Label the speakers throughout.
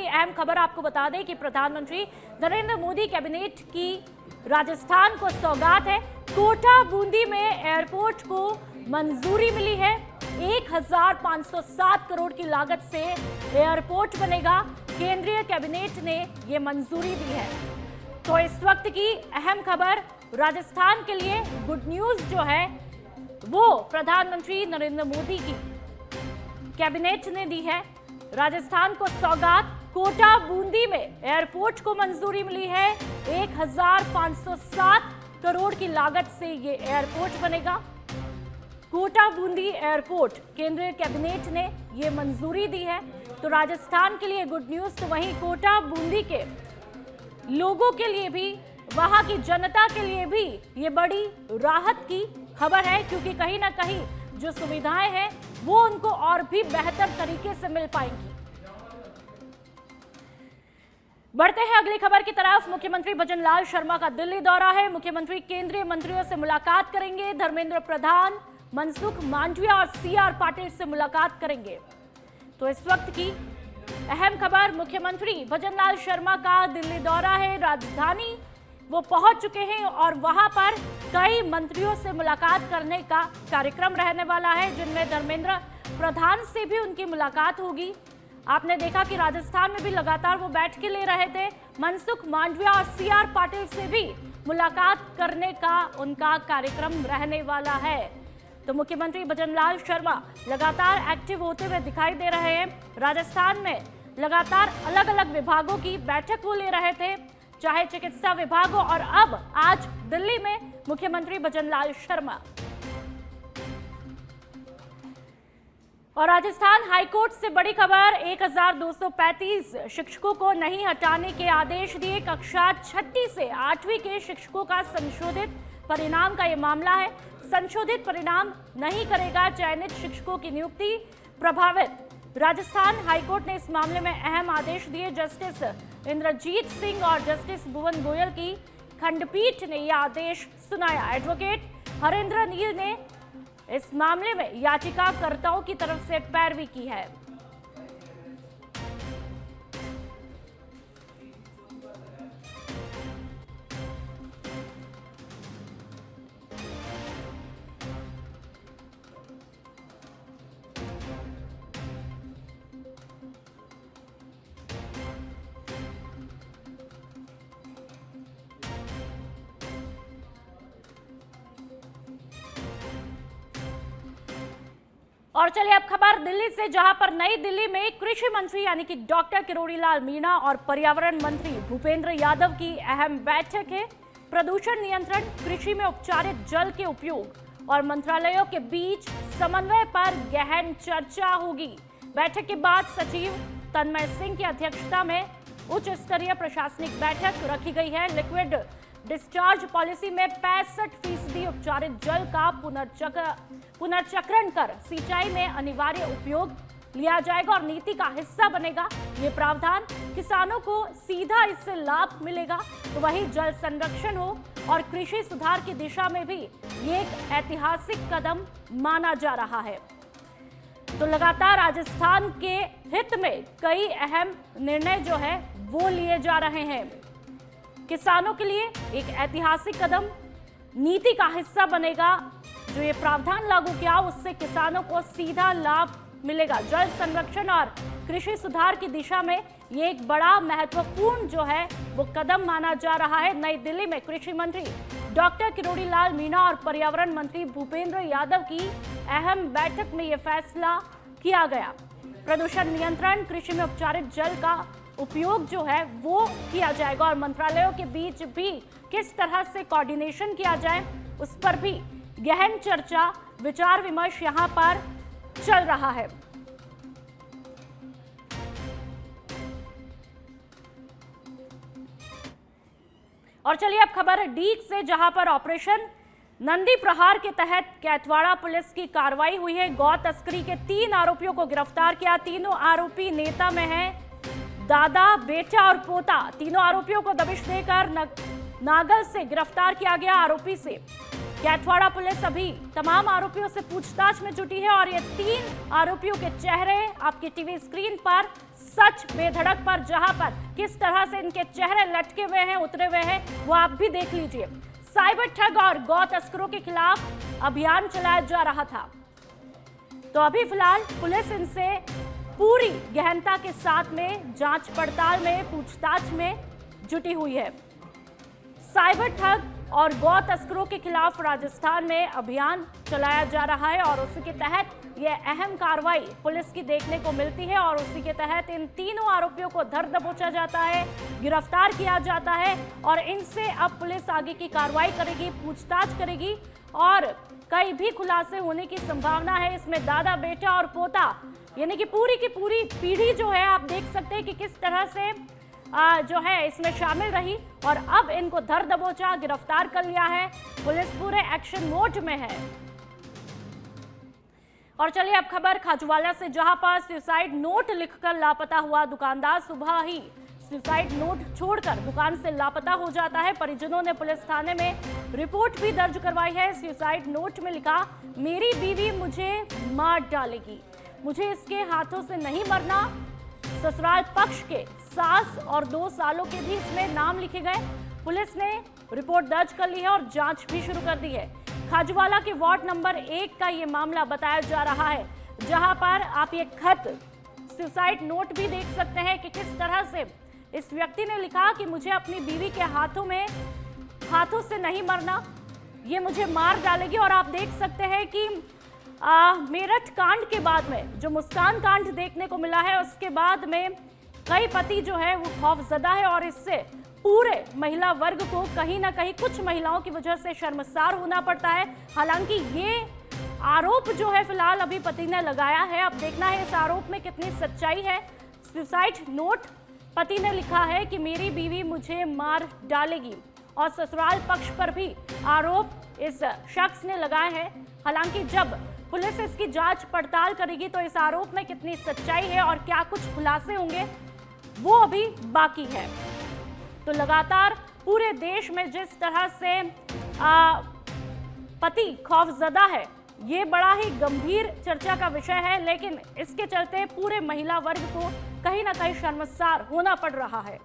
Speaker 1: अहम खबर आपको बता दें कि प्रधानमंत्री नरेंद्र मोदी कैबिनेट की राजस्थान को सौगात है। कोटा बूंदी में एयरपोर्ट को मंजूरी मिली है। 1507 करोड़ की लागत से एयरपोर्ट बनेगा। केंद्रीय कैबिनेट ने ये मंजूरी दी है। तो इस वक्त की अहम खबर राजस्थान के लिए गुड न्यूज जो है वो प्रधानमंत्री नरेंद्र मोदी की कैबिनेट ने दी है। राजस्थान को सौगात, कोटा बूंदी में एयरपोर्ट को मंजूरी मिली है। 1507 करोड़ की लागत से ये एयरपोर्ट बनेगा। कोटा बूंदी एयरपोर्ट केंद्रीय कैबिनेट ने ये मंजूरी दी है। तो राजस्थान के लिए गुड न्यूज, तो वहीं कोटा बूंदी के लोगों के लिए भी, वहां की जनता के लिए भी ये बड़ी राहत की खबर है, क्योंकि कहीं ना कहीं जो सुविधाएं हैं वो उनको और भी बेहतर तरीके से मिल पाएंगी। बढ़ते हैं अगली खबर की तरफ। मुख्यमंत्री भजनलाल शर्मा का दिल्ली दौरा है। मुख्यमंत्री केंद्रीय मंत्रियों से मुलाकात करेंगे। धर्मेंद्र प्रधान, मनसुख मांडविया और सीआर पाटिल से मुलाकात करेंगे। तो इस वक्त की अहम खबर, मुख्यमंत्री भजनलाल शर्मा का दिल्ली दौरा है। राजधानी वो पहुंच चुके हैं और वहां पर कई मंत्रियों से मुलाकात करने का कार्यक्रम रहने वाला है, जिनमें धर्मेंद्र प्रधान से भी उनकी मुलाकात होगी। आपने देखा कि राजस्थान में भी लगातार वो बैठकें ले रहे थे। मनसुख मांडविया और सीआर पाटिल से भी मुलाकात करने का उनका कार्यक्रम रहने वाला है। तो मुख्यमंत्री भजनलाल शर्मा लगातार एक्टिव होते हुए दिखाई दे रहे हैं। राजस्थान में लगातार अलग अलग विभागों की बैठक वो ले रहे थे, चाहे चिकित्सा विभाग हो, और अब आज दिल्ली में मुख्यमंत्री भजनलाल शर्मा। और राजस्थान हाईकोर्ट से बड़ी खबर, 1235 शिक्षकों को नहीं हटाने के आदेश दिए। कक्षा 6 से 8वीं के शिक्षकों का संशोधित परिणाम का यह मामला है। संशोधित परिणाम नहीं करेगा चयनित शिक्षकों की नियुक्ति प्रभावित। राजस्थान हाईकोर्ट ने इस मामले में अहम आदेश दिए। जस्टिस इंद्रजीत सिंह और जस्टिस भुवन गोयल की खंडपीठ ने यह आदेश सुनाया। एडवोकेट हरेंद्र नील ने इस मामले में याचिकाकर्ताओं की तरफ से पैरवी की है। और चलिए अब खबर दिल्ली से, जहां पर नई दिल्ली में कृषि मंत्री यानी कि डॉक्टर किरोड़ीलाल मीणा और पर्यावरण मंत्री भूपेंद्र यादव की अहम बैठक है। प्रदूषण नियंत्रण, कृषि में उपचारित जल के उपयोग और मंत्रालयों के बीच समन्वय पर गहन चर्चा होगी। बैठक के बाद सचिव तन्मय सिंह की अध्यक्षता में उच्च स्तरीय प्रशासनिक बैठक रखी गई है। लिक्विड डिस्चार्ज पॉलिसी में 65% उपचारित जल का पुनर्चक्रण कर सिंचाई में अनिवार्य उपयोग लिया जाएगा और नीति का हिस्सा बनेगा। ये प्रावधान किसानों को सीधा इससे लाभ मिलेगा। तो वही जल संरक्षण हो और कृषि सुधार की दिशा में भी ये एक ऐतिहासिक कदम माना जा रहा है। तो लगातार राजस्थान के हित में कई अहम निर्णय जो है वो लिए जा रहे हैं। किसानों के लिए एक ऐतिहासिक कदम, नीति का हिस्सा बनेगा। जो ये प्रावधान लागू किया उससे किसानों को सीधा लाभ मिलेगा। जल संरक्षण और कृषि सुधार की दिशा में ये एक बड़ा महत्वपूर्ण जो है वो कदम माना जा रहा है। नई दिल्ली में कृषि मंत्री डॉक्टर किरोड़ीलाल मीणा और पर्यावरण मंत्री भूपेंद्र यादव की अहम बैठक में यह फैसला किया गया। प्रदूषण नियंत्रण, कृषि में उपचारित जल का उपयोग जो है वो किया जाएगा और मंत्रालयों के बीच भी किस तरह से कोऑर्डिनेशन किया जाए उस पर भी गहन चर्चा, विचार विमर्श यहां पर चल रहा है। और चलिए अब खबर है डीग से, जहां पर ऑपरेशन नंदी प्रहार के तहत कैथवाड़ा पुलिस की कार्रवाई हुई है। गौ तस्करी के 3 आरोपियों को गिरफ्तार किया। तीनों आरोपी नेता में हैं, दादा, बेटा और पोता। तीनों आरोपियों को दबिश देकर नागल से गिरफ्तार किया गया। आरोपी से कैथवाड़ा पुलिस अभी तमाम आरोपियों से पूछताछ में जुटी है और ये 3 आरोपियों के चेहरे आपकी टीवी स्क्रीन पर सच बेधड़क पर, जहां पर किस तरह से इनके चेहरे लटके हुए हैं, उतरे हुए हैं, वो आप भी देख लीजिए। साइबर ठग और गौ तस्करों के खिलाफ अभियान चलाया जा रहा था। तो अभी फिलहाल पुलिस इनसे पूरी गहनता के साथ में जांच पड़ताल में, पूछताछ में जुटी हुई है। साइबर ठग और गौ तस्करों के खिलाफ राजस्थान में अभियान चलाया जा रहा है और उसी के तहत यह अहम कार्रवाई पुलिस की देखने को मिलती है और उसी के तहत इन तीनों आरोपियों को धर दबोचा जाता है, गिरफ्तार किया जाता है और इनसे अब पुलिस आगे की कार्रवाई करेगी, पूछताछ करेगी और कई भी खुलासे होने की संभावना है। इसमें दादा, बेटा और पोता यानी कि पूरी की पूरी पीढ़ी जो है, आप देख सकते हैं कि किस तरह से जो है इसमें शामिल रही और अब इनको धर दबोचा, गिरफ्तार कर लिया है। पुलिस पूरे एक्शन मोड में है। और चलिए अब खबर खाजूवाला से, जहां पर सुसाइड नोट लिखकर लापता हुआ दुकानदार सुबह ही सुसाइड नोट छोड़कर दुकान से लापता हो जाता है। परिजनों ने पुलिस थाने में रिपोर्ट भी दर्ज करवाई है। सुसाइड नोट में लिखा, मेरी बीवी मुझे मार डालेगी, मुझे इसके हाथों से नहीं मरना। ससुराल पक्ष के सास और 2 सालों के भी इसमें नाम लिखे गए। पुलिस ने रिपोर्ट दर्ज कर ली है और जांच भी शुरू कर दी है। खाजूवाला के वार्ड नंबर 1 का ये मामला बताया जा रहा है, जहां पर आप ये खत, सुसाइड नोट भी देख सकते हैं कि किस तरह से इस व्यक्ति ने लिखा कि मुझे अपनी बीवी के हाथों से नहीं मरना, ये मुझे मार डालेगी। और आप देख सकते हैं कि मेरठ कांड के बाद में जो मुस्कान कांड देखने को मिला है, उसके बाद में कई पति जो है वो खौफजदा है और इससे पूरे महिला वर्ग को कहीं ना कहीं कुछ महिलाओं की वजह से शर्मसार होना पड़ता है। हालांकि ये आरोप जो है फिलहाल अभी पति ने लगाया है, अब देखना है इस आरोप में कितनी सच्चाई है। सुसाइड नोट पति ने लिखा है कि मेरी बीवी मुझे मार डालेगी और ससुराल पक्ष पर भी आरोप इस शख्स ने लगाए हैं। हालांकि जब पुलिस इसकी जांच पड़ताल करेगी तो इस आरोप में कितनी सच्चाई है और क्या कुछ खुलासे होंगे वो अभी बाकी है। तो लगातार पूरे देश में जिस तरह से पति खौफजदा है, ये बड़ा ही गंभीर चर्चा का विषय है, लेकिन इसके चलते पूरे महिला वर्ग को कहीं ना कहीं शर्मसार होना पड़ रहा है।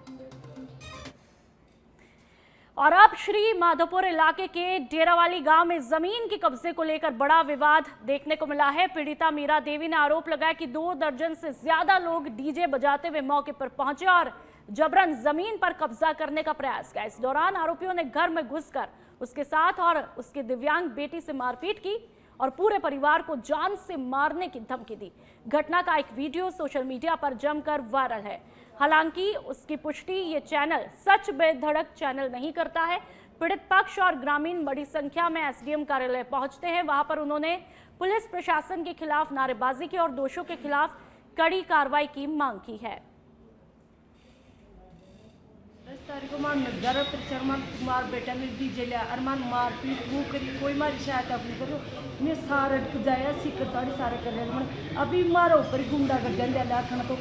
Speaker 1: और अब श्री माधोपुर इलाके के डेरावाली गांव में जमीन के कब्जे को लेकर बड़ा विवाद देखने को मिला है। पीड़िता मीरा देवी ने आरोप लगाया कि 2 दर्जन से ज्यादा लोग डीजे बजाते हुए मौके पर पहुंचे और जबरन जमीन पर कब्जा करने का प्रयास किया। इस दौरान आरोपियों ने घर में घुसकर उसके साथ और उसके दिव्यांग बेटी से मारपीट की और पूरे परिवार को जान से मारने की धमकी दी। घटना का एक वीडियो सोशल मीडिया पर जमकर वायरल है। हालांकि उसकी पुष्टि ये चैनल सच बेधड़क चैनल नहीं करता है। पीड़ित पक्ष और ग्रामीण बड़ी संख्या में एसडीएम कार्यालय पहुंचते हैं। वहां पर उन्होंने पुलिस प्रशासन के खिलाफ नारेबाजी की और दोषियों के खिलाफ कड़ी कार्रवाई की मांग की है।
Speaker 2: 10 तारीख को मार बेटा ने डीजे लिया अरमान मारपीट वो करी, कोई मारी सहायता अपनी करो, मैं सारा जाया सिकरताड़ी सारे कर रहे। अभी मारो ऊपर गुंडा कर जाए लाखना तो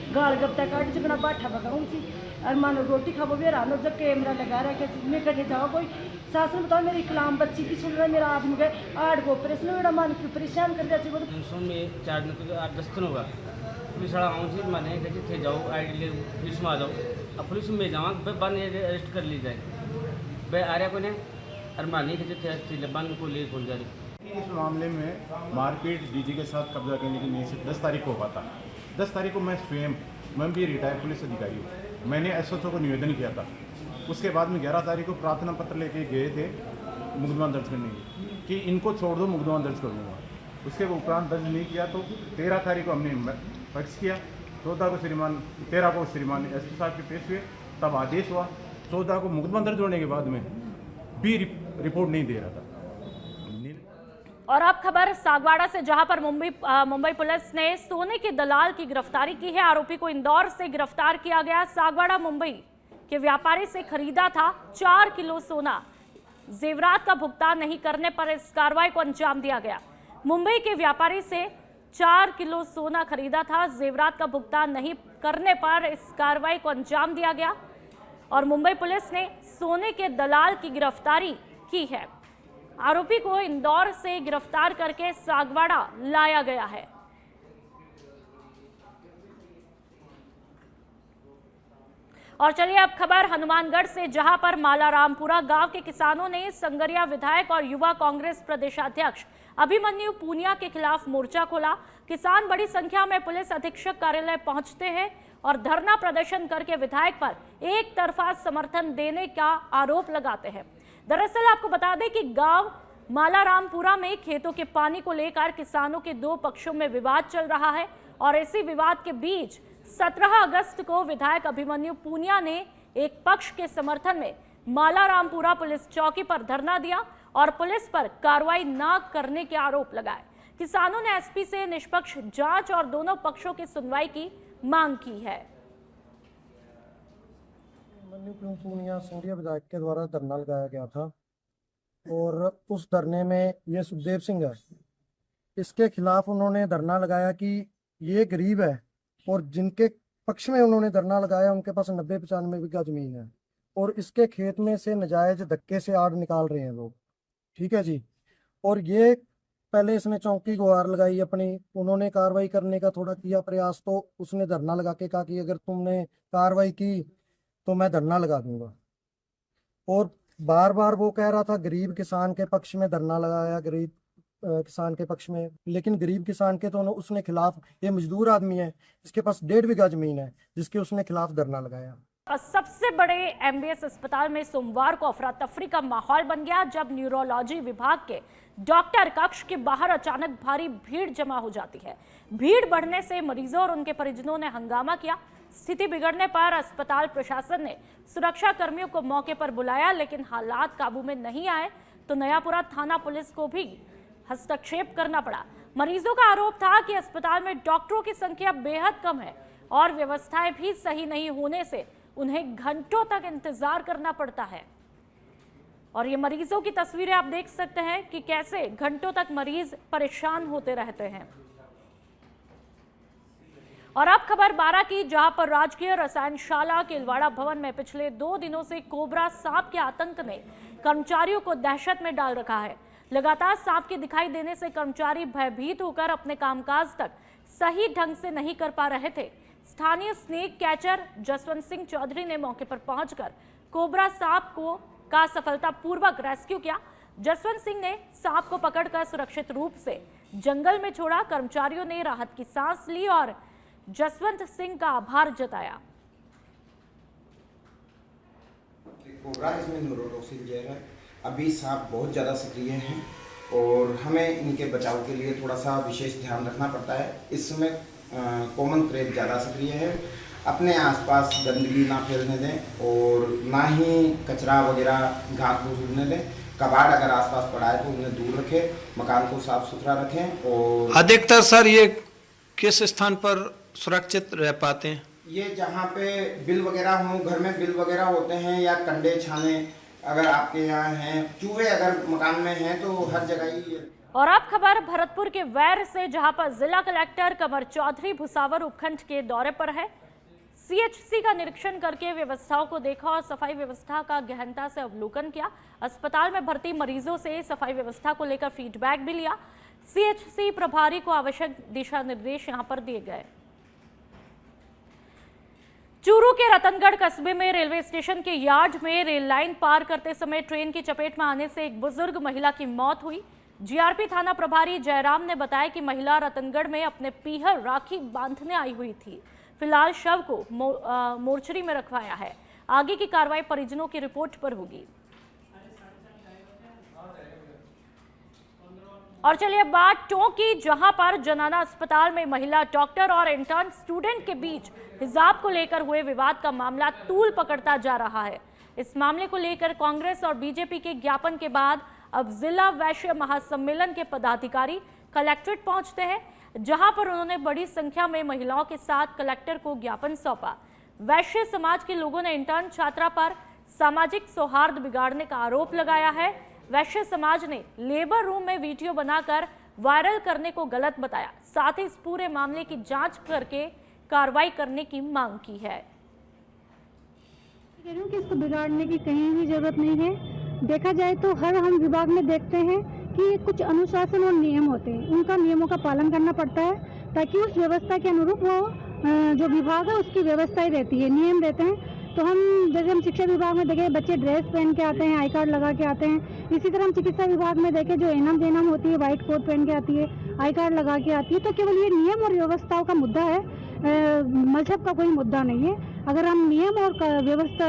Speaker 2: गाल गप्ता काट चुकना बाठा बगाऊँ थी अरमान रोटी खाबो भी रानो जब कैमरा लगा रहा है मैं कटे जाओ कोई सास ने बताओ मेरी कलाम बच्ची की सुन रहा मेरा आदमी गए 8 को ऑपरेशन में मान क्यों परेशान कर जाती वो
Speaker 3: तो में 4 दिन तो 8-10 दिन होगा पुलिस वाला आऊँ से मैंने कहते थे जाओ आई ले पुलिस में आ जाओ। अब पुलिस में जाऊँ बन अरेस्ट कर ली जाए भाई आ रहा को ने अरमान नहीं कहते थे बन को ले कौन जा रही।
Speaker 4: इस मामले में मारपीट डीजी के साथ कब्जा करने की नीयत से 10 तारीख को हुआ था। 10 तारीख को मैं स्वयं भी रिटायर्ड पुलिस अधिकारी हूँ, मैंने एसएचओ को निवेदन किया था। उसके बाद में 11 तारीख को प्रार्थना पत्र लेके गए थे मुकदमा दर्ज करने की कि इनको छोड़ दो मुकदमा दर्ज कर दूँगा। उसके उपरांत दर्ज नहीं किया तो 13 तारीख को हमने पक्ष किया। 14 को श्रीमान 13 को श्रीमान एसपी साहब के पेश हुए, तब आदेश हुआ। 14 को मुकदमा दर्ज होने के बाद में भी रिपोर्ट नहीं दे रहा था।
Speaker 1: और अब खबर सागवाड़ा से, जहां पर मुंबई पुलिस ने सोने के दलाल की गिरफ्तारी की है। आरोपी को इंदौर से गिरफ्तार किया गया। सागवाड़ा मुंबई के व्यापारी से खरीदा था 4 किलो सोना। जेवरात का भुगतान नहीं करने पर इस कार्रवाई को अंजाम दिया गया। मुंबई के व्यापारी से 4 किलो सोना खरीदा था, जेवरात का भुगतान नहीं करने पर इस कार्रवाई को अंजाम दिया गया और मुंबई पुलिस ने सोने के दलाल की गिरफ्तारी की है। आरोपी को इंदौर से गिरफ्तार करके सागवाड़ा लाया गया है। और चलिए अब खबर हनुमानगढ़ से, जहां पर मालारामपुरा गांव के किसानों ने संगरिया विधायक और युवा कांग्रेस प्रदेशाध्यक्ष अभिमन्यु पूनिया के खिलाफ मोर्चा खोला। किसान बड़ी संख्या में पुलिस अधीक्षक कार्यालय पहुंचते हैं और धरना प्रदर्शन करके विधायक पर एक तरफा समर्थन देने का आरोप लगाते हैं। दरअसल आपको बता दें कि गांव मालारामपुरा में खेतों के पानी को लेकर किसानों के दो पक्षों में विवाद चल रहा है और इसी विवाद के बीच 17 अगस्त को विधायक अभिमन्यु पूनिया ने एक पक्ष के समर्थन में मालारामपुरा पुलिस चौकी पर धरना दिया और पुलिस पर कार्रवाई न करने के आरोप लगाए। किसानों ने एसपी से निष्पक्ष जांच और दोनों पक्षों की सुनवाई की मांग की है।
Speaker 5: अभिमन्यु पूनिया संगरिया विधायक के द्वारा धरना लगाया गया था और उस धरने में ये सुखदेव सिंह है, इसके खिलाफ उन्होंने धरना लगाया कि ये गरीब है और जिनके पक्ष में उन्होंने धरना लगाया उनके पास 90-95 बीघा जमीन है और इसके खेत में से नाजायज धक्के से आड़ निकाल रहे हैं लोग। ठीक है जी। और ये पहले इसने चौकी गुहार लगाई अपनी, उन्होंने कार्रवाई करने का थोड़ा किया प्रयास तो उसने धरना लगा के कहा कि अगर तुमने कार्रवाई की तो मैं धरना लगा दूंगा। और बार बार वो कह रहा था गरीब किसान के पक्ष में धरना लगाया, गरीब किसान के पक्ष में, लेकिन गरीब किसान के तो उसने खिलाफ, ये मजदूर आदमी है, इसके पास 1.5 बीघा जमीन है जिसके उसने खिलाफ धरना लगाया।
Speaker 1: और सबसे बड़े एमबीएस अस्पताल में सोमवार को अफरा तफरी का माहौल बन गया जब न्यूरोलॉजी विभाग के डॉक्टर कक्ष के बाहर अचानक भारी भीड़ जमा हो जाती है। भीड़ बढ़ने से मरीजों और उनके परिजनों ने हंगामा किया। स्थिति बिगड़ने पर अस्पताल प्रशासन ने सुरक्षा कर्मियों को मौके पर बुलाया, लेकिन हालात काबू में नहीं आए तो नयापुरा थाना पुलिस को भी हस्तक्षेप करना पड़ा। मरीजों का आरोप था कि अस्पताल में डॉक्टरों की संख्या बेहद कम है और व्यवस्थाएं भी सही नहीं होने से उन्हें घंटों तक इंतजार करना पड़ता है। और ये मरीजों की तस्वीरें आप देख सकते हैं कि कैसे घंटों तक मरीज परेशान होते रहते हैं। और अब खबर 12 की, जहां पर राजकीय रसायनशाला के इलवाड़ा भवन में पिछले 2 दिनों से कोबरा सांप के आतंक ने कर्मचारियों को दहशत में डाल रखा है। लगातार सांप के दिखाई देने से कर्मचारी भयभीत होकर अपने कामकाज तक सही ढंग से नहीं कर पा रहे थे। स्थानीय स्नेक कैचर जसवंत सिंह चौधरी ने मौके पर पहुंचकर कोबरा सांप का सफलतापूर्वक रेस्क्यू किया। जसवंत सिंह ने सांप को पकड़कर सुरक्षित रूप से जंगल में छोड़ा। कर्मचारियों ने राहत की सांस ली और जसवंत सिंह का आभार जताया।
Speaker 6: कोबरा इसमें न्यूरोटॉक्सिन जहर है। अभी सांप बहुत ज़्यादा सक्रिय हैं और हमें इनके बचाव के लिए थोड़ा सा विशेष ध्यान रखना पड़ता है। इस समय कॉमन क्रेप ज़्यादा सक्रिय है। अपने आसपास गंदगी ना फैलने दें और ना ही कचरा वगैरह घास फूस उड़ने दें। कबाड़ अगर आसपास पड़ा है तो उन्हें दूर रखें, मकान को साफ सुथरा रखें। और
Speaker 7: अधिकतर सर ये किस स्थान पर सुरक्षित रह पाते हैं?
Speaker 6: ये जहाँ पे बिल वगैरह हों, घर में बिल वगैरह होते हैं या कंडे छाने अगर आपके यहाँ हैं, चूहे अगर मकान में हैं तो हर जगह ही।
Speaker 1: और अब खबर भरतपुर के वैर से, जहां पर जिला कलेक्टर कमर चौधरी भुसावर उपखंड के दौरे पर है। सीएचसी का निरीक्षण करके व्यवस्थाओं को देखा और सफाई व्यवस्था का गहनता से अवलोकन किया। अस्पताल में भर्ती मरीजों से सफाई व्यवस्था को लेकर फीडबैक भी लिया। सीएचसी प्रभारी को आवश्यक दिशा निर्देश यहां पर दिए गए। चूरू के रतनगढ़ कस्बे में रेलवे स्टेशन के यार्ड में रेल लाइन पार करते समय ट्रेन की चपेट में आने से एक बुजुर्ग महिला की मौत हुई। जीआरपी थाना प्रभारी जयराम ने बताया कि महिला रतनगढ़ में अपने पीहर राखी बांधने आई हुई थी। फिलहाल शव को मोर्चरी में रखवाया है। आगे की कार्रवाई परिजनों की रिपोर्ट पर होगी। और चलिए बात टोंक की, जहां पर जनाना अस्पताल में महिला डॉक्टर और इंटर्न स्टूडेंट के बीच हिजाब को लेकर हुए विवाद का मामला तूल पकड़ता जा रहा है। इस मामले को लेकर कांग्रेस और बीजेपी के ज्ञापन के बाद अब जिला वैश्य महासम्मेलन के पदाधिकारी कलेक्ट्रेट पहुंचते हैं, जहां पर उन्होंने बड़ी संख्या में महिलाओं के साथ कलेक्टर को ज्ञापन सौंपा। वैश्य समाज के लोगों ने इंटर्न छात्रा पर सामाजिक सौहार्द बिगाड़ने का आरोप लगाया है। वैश्य समाज ने लेबर रूम में वीडियो बनाकर वायरल करने को गलत बताया। साथ ही इस पूरे मामले की जांच करके कार्रवाई करने की मांग की है।
Speaker 8: कि इसको बिगाड़ने की कहीं भी जरूरत नहीं है। देखा जाए तो हर हम विभाग में देखते हैं कि कुछ अनुशासन और नियम होते हैं, उनका नियमों का पालन करना पड़ता है ताकि उस व्यवस्था के अनुरूप वो जो विभाग है उसकी व्यवस्थाएं रहती है, नियम रहते हैं। तो हम शिक्षा विभाग में देखें, बच्चे ड्रेस पहन के आते हैं, आई कार्ड लगा के आते हैं। इसी तरह हम चिकित्सा विभाग में देखें, जो एनम जेनम होती है, व्हाइट कोट पहन के आती है, आई कार्ड लगा के आती है। तो केवल ये नियम और व्यवस्थाओं का मुद्दा है, मजहब का कोई मुद्दा नहीं है। अगर हम नियम और व्यवस्था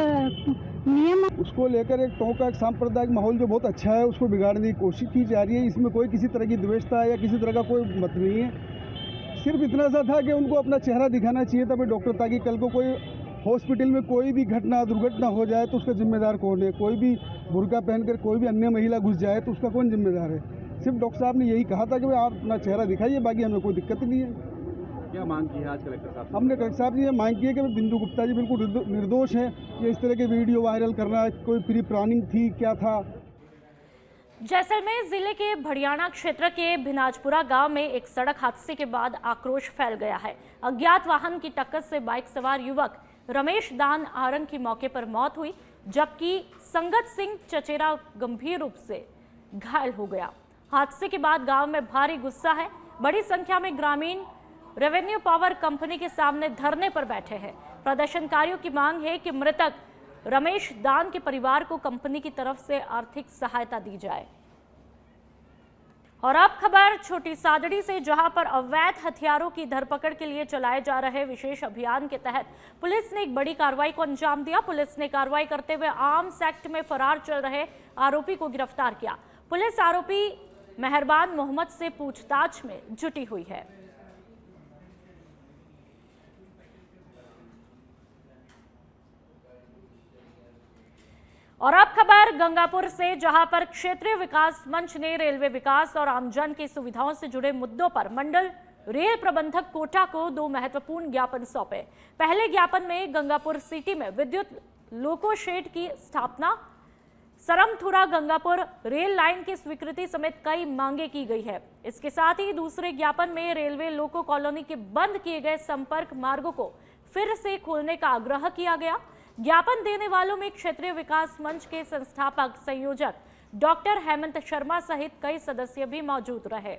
Speaker 8: नियम
Speaker 9: उसको लेकर एक टोंका, एक सांप्रदायिक माहौल जो बहुत अच्छा है, उसको बिगाड़ने की कोशिश की जा रही है। इसमें कोई किसी तरह की द्वेषता या किसी तरह का कोई मत नहीं है। सिर्फ इतना सा था कि उनको अपना चेहरा दिखाना चाहिए था भाई डॉक्टर, ताकि कल को कोई हॉस्पिटल में कोई भी दुर्घटना हो जाए तो उसका जिम्मेदार कौन है। कोई भी बुर्का पहनकर कोई भी अन्य महिला घुस जाए तो उसका कौन जिम्मेदार है। सिर्फ डॉक्टर साहब ने यही कहा था कि भाई आप अपना चेहरा दिखाइए, बाकी हमें कोई दिक्कत नहीं है।
Speaker 3: क्या मांग की है आज कलेक्टर साहब?
Speaker 9: हमने कलेक्टर साहब से ये मांग की है कि बिंदु गुप्ता जी बिल्कुल निर्दोष हैं। ये इस तरह के वीडियो वायरल करना कोई प्री प्लानिंग थी, क्या था?
Speaker 1: जैसलमेर जिले के भड़ियाना क्षेत्र के भिनाजपुरा गांव में एक सड़क हादसे के बाद आक्रोश फैल गया है। अज्ञात वाहन की टक्कर से बाइक सवार युवक रमेश दान आरंग की मौके पर मौत हुई, जबकि संगत सिंह चचेरा गंभीर रूप से घायल हो गया। हादसे के बाद गांव में भारी गुस्सा है। बड़ी संख्या में ग्रामीण रेवेन्यू पावर कंपनी के सामने धरने पर बैठे हैं। प्रदर्शनकारियों की मांग है कि मृतक रमेश दान के परिवार को कंपनी की तरफ से आर्थिक सहायता दी जाए। और अब खबर छोटी सादड़ी से, जहां पर अवैध हथियारों की धरपकड़ के लिए चलाए जा रहे विशेष अभियान के तहत पुलिस ने एक बड़ी कार्रवाई को अंजाम दिया। पुलिस ने कार्रवाई करते हुए आर्म्स एक्ट में फरार चल रहे आरोपी को गिरफ्तार किया। पुलिस आरोपी मेहरबान मोहम्मद से पूछताछ में जुटी हुई है। और अब खबर गंगापुर से, जहां पर क्षेत्रीय विकास मंच ने रेलवे विकास और आमजन की सुविधाओं से जुड़े मुद्दों पर मंडल रेल प्रबंधक कोटा को 2 महत्वपूर्ण ज्ञापन सौंपे। पहले ज्ञापन में गंगापुर सिटी में विद्युत लोको शेड की स्थापना, सरमथुरा गंगापुर रेल लाइन की स्वीकृति समेत कई मांगे की गई है। इसके साथ ही दूसरे ज्ञापन में रेलवे लोको कॉलोनी के बंद किए गए संपर्क मार्गों को फिर से खोलने का आग्रह किया गया। ज्ञापन देने वालों में क्षेत्रीय विकास मंच के संस्थापक संयोजक डॉक्टर हेमंत शर्मा सहित कई सदस्य भी मौजूद रहे।